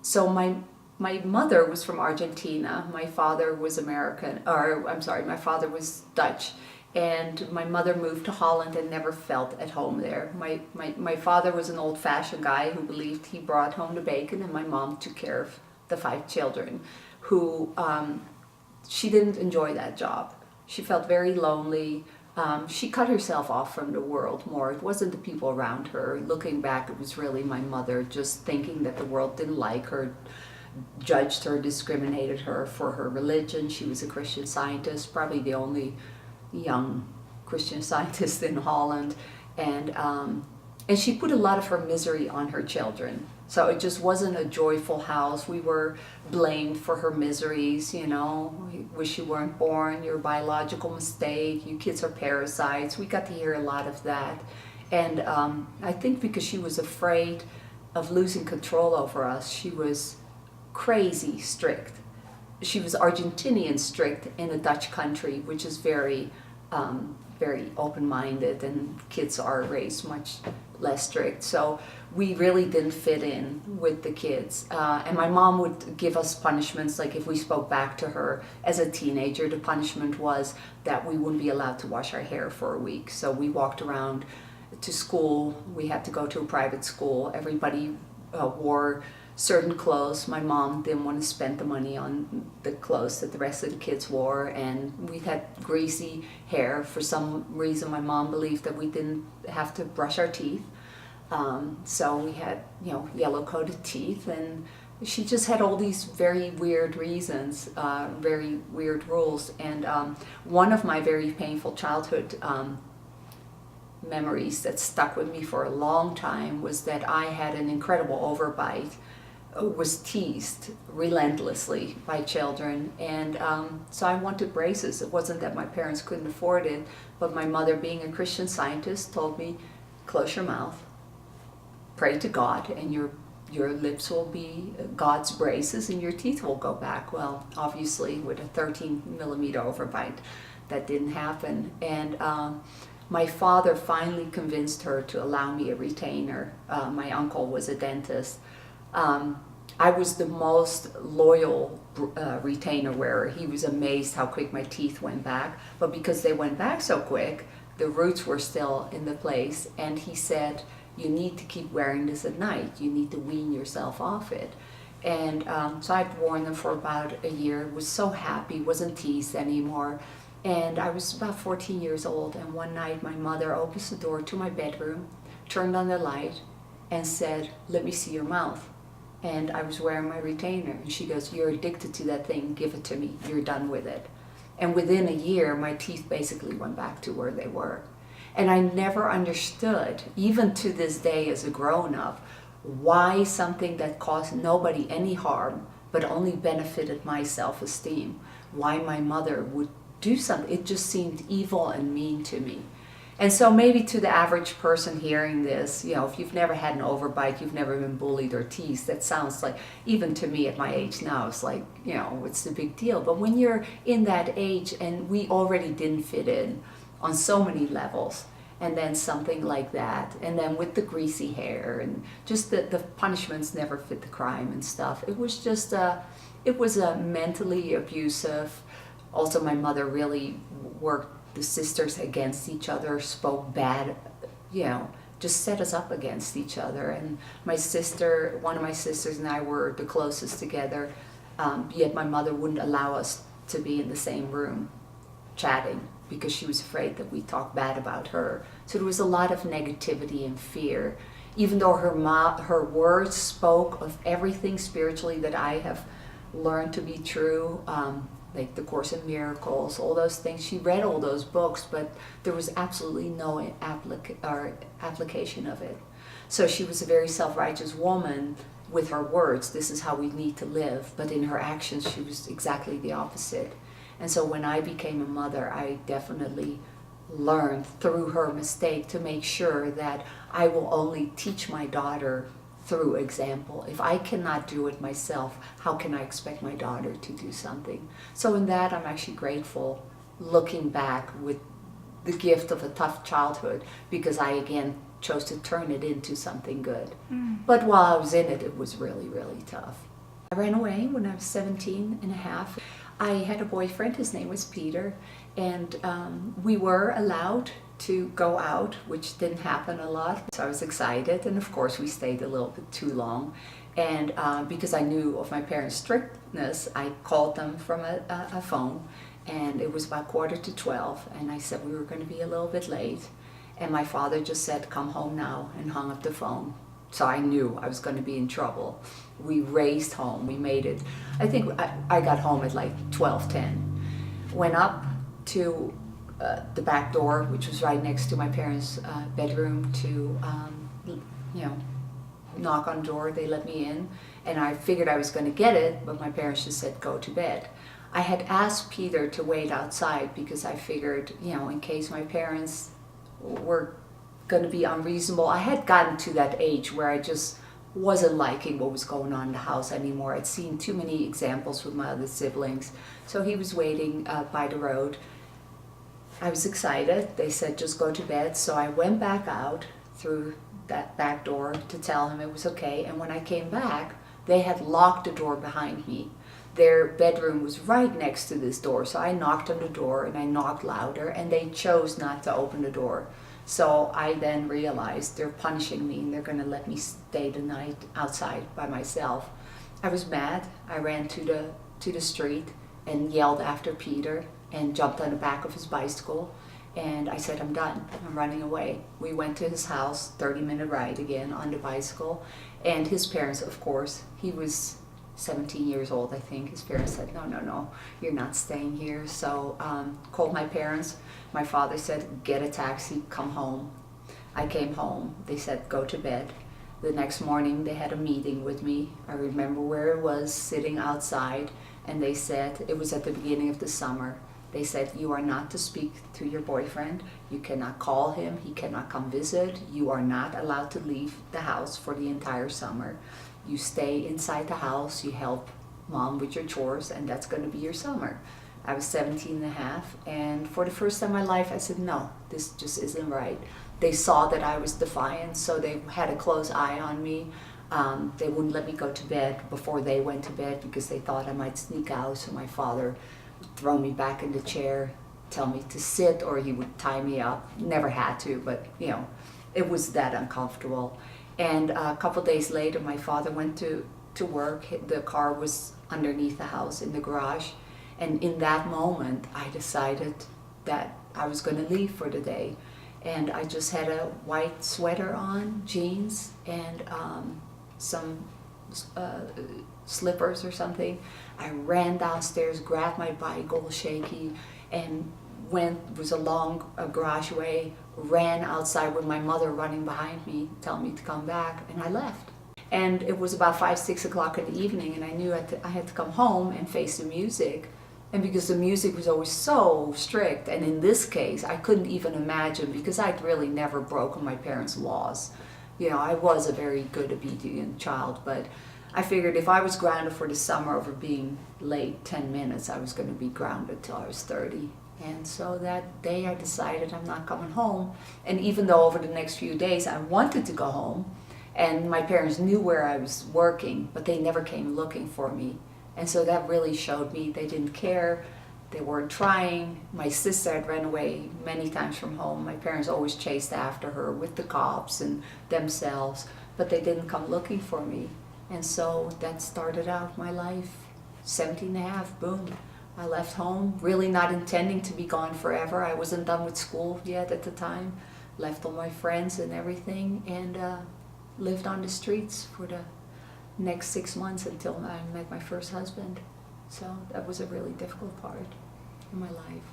So my mother was from Argentina. My father was American, or I'm sorry, my father was Dutch. And my mother moved to Holland and never felt at home there. My father was an old-fashioned guy who believed he brought home the bacon, and my mom took care of the 5 children, who she didn't enjoy that job. She felt very lonely. She cut herself off from the world more. It wasn't the people around her. Looking back, it was really my mother just thinking that the world didn't like her, judged her, discriminated her for her religion. She was a Christian Scientist, probably the only young Christian Scientist in Holland, and she put a lot of her misery on her children. So it just wasn't a joyful house. We were blamed for her miseries, you know. We wish you weren't born, you're a biological mistake, you kids are parasites. We got to hear a lot of that. And I think because she was afraid of losing control over us, she was crazy strict. She was Argentinian strict in a Dutch country, which is very open-minded, and kids are raised much less strict. So we really didn't fit in with the kids. And my mom would give us punishments, like if we spoke back to her as a teenager, the punishment was that we wouldn't be allowed to wash our hair for a week. So we walked around to school. We had to go to a private school. Everybody wore certain clothes. My mom didn't want to spend the money on the clothes that the rest of the kids wore, and we had greasy hair. For some reason my mom believed that we didn't have to brush our teeth, so we had, you know, yellow coated teeth, and she just had all these very weird reasons, very weird rules. And one of my very painful childhood memories that stuck with me for a long time was that I had an incredible overbite, was teased relentlessly by children, and so I wanted braces. It wasn't that my parents couldn't afford it, but my mother, being a Christian Scientist, told me, close your mouth, pray to God, and your lips will be God's braces and your teeth will go back. Well, obviously with a 13-millimeter overbite, that didn't happen. And my father finally convinced her to allow me a retainer. My uncle was a dentist. I was the most loyal retainer wearer. He was amazed how quick my teeth went back, but because they went back so quick, the roots were still in the place, and he said, you need to keep wearing this at night. You need to wean yourself off it. And so I'd worn them for about a year, was so happy, wasn't teased anymore. And I was about 14 years old, and one night my mother opens the door to my bedroom, turned on the light, and said, let me see your mouth. And I was wearing my retainer, and she goes, you're addicted to that thing, give it to me, you're done with it. And within a year, my teeth basically went back to where they were. And I never understood, even to this day as a grown-up, why something that caused nobody any harm, but only benefited my self-esteem, why my mother would do something. It just seemed evil and mean to me. And so maybe to the average person hearing this, you know, if you've never had an overbite, you've never been bullied or teased, that sounds like, even to me at my age now, it's like, you know, what's the big deal? But when you're in that age, and we already didn't fit in on so many levels, and then something like that, and then with the greasy hair, and just the punishments never fit the crime and stuff. It was just it was a mentally abusive. Also, my mother really worked the sisters against each other, spoke bad, you know, just set us up against each other. And my sister, one of my sisters and I were the closest together, yet my mother wouldn't allow us to be in the same room chatting because she was afraid that we'd talk bad about her. So there was a lot of negativity and fear. Even though her words spoke of everything spiritually that I have learned to be true, like the Course in Miracles, all those things. She read all those books, but there was absolutely no application of it. So she was a very self-righteous woman with her words, this is how we need to live, but in her actions she was exactly the opposite. And so when I became a mother, I definitely learned through her mistake to make sure that I will only teach my daughter through example. If I cannot do it myself, how can I expect my daughter to do something? So in that, I'm actually grateful, looking back with the gift of a tough childhood, because I again chose to turn it into something good. But while I was in it, it was really, really tough. I ran away when I was 17 and a half. I had a boyfriend, his name was Peter, and we were allowed to go out, which didn't happen a lot. So I was excited, and of course we stayed a little bit too long. And because I knew of my parents' strictness, I called them from a phone, and it was about 11:45, and I said we were going to be a little bit late. And my father just said, "Come home now," and hung up the phone. So I knew I was going to be in trouble. We raced home. We made it. I think I got home at like 12:10. Went up to the back door, which was right next to my parents' bedroom, to knock on the door. They let me in, and I figured I was going to get it, but my parents just said go to bed. I had asked Peter to wait outside because I figured, in case my parents were going to be unreasonable. I had gotten to that age where I just wasn't liking what was going on in the house anymore. I'd seen too many examples with my other siblings. So he was waiting by the road. I was excited. They said just go to bed. So I went back out through that back door to tell him it was okay. And when I came back, they had locked the door behind me. Their bedroom was right next to this door, so I knocked on the door, and I knocked louder, and they chose not to open the door. So I then realized they're punishing me, and they're going to let me stay the night outside by myself. I was mad. I ran to the street and yelled after Peter and jumped on the back of his bicycle, and I said, "I'm done. I'm running away." We went to his house, 30-minute ride again on the bicycle, and his parents, of course, he was 17 years old, I think. His parents said, no, you're not staying here. So called my parents. My father said, get a taxi, come home. I came home. They said, go to bed. The next morning they had a meeting with me. I remember where it was, sitting outside, and they said, it was at the beginning of the summer, they said, you are not to speak to your boyfriend. You cannot call him. He cannot come visit. You are not allowed to leave the house for the entire summer. You stay inside the house, you help mom with your chores, and that's going to be your summer. I was 17 and a half, and for the first time in my life, I said, no, this just isn't right. They saw that I was defiant, so they had a close eye on me. They wouldn't let me go to bed before they went to bed because they thought I might sneak out, so my father would throw me back in the chair, tell me to sit, or he would tie me up. Never had to, but it was that uncomfortable. And a couple days later, my father went to work. The car was underneath the house in the garage. And in that moment, I decided that I was going to leave for the day. And I just had a white sweater on, jeans, and some slippers or something. I ran downstairs, grabbed my bike, all shaky, and it was a long garage way, ran outside with my mother running behind me, telling me to come back, and I left. And it was about 5, 6 o'clock in the evening, and I knew I had to come home and face the music. And because the music was always so strict, and in this case, I couldn't even imagine, because I'd really never broken my parents' laws. I was a very good, obedient child, but I figured if I was grounded for the summer over being late 10 minutes, I was going to be grounded till I was 30. And so that day I decided I'm not coming home. And even though over the next few days I wanted to go home, and my parents knew where I was working, but they never came looking for me. And so that really showed me they didn't care. They weren't trying. My sister had run away many times from home. My parents always chased after her with the cops and themselves, but they didn't come looking for me. And so that started out my life. 17 and a half, boom. I left home, really not intending to be gone forever. I wasn't done with school yet at the time. Left all my friends and everything, and lived on the streets for the next 6 months until I met my first husband. So that was a really difficult part in my life.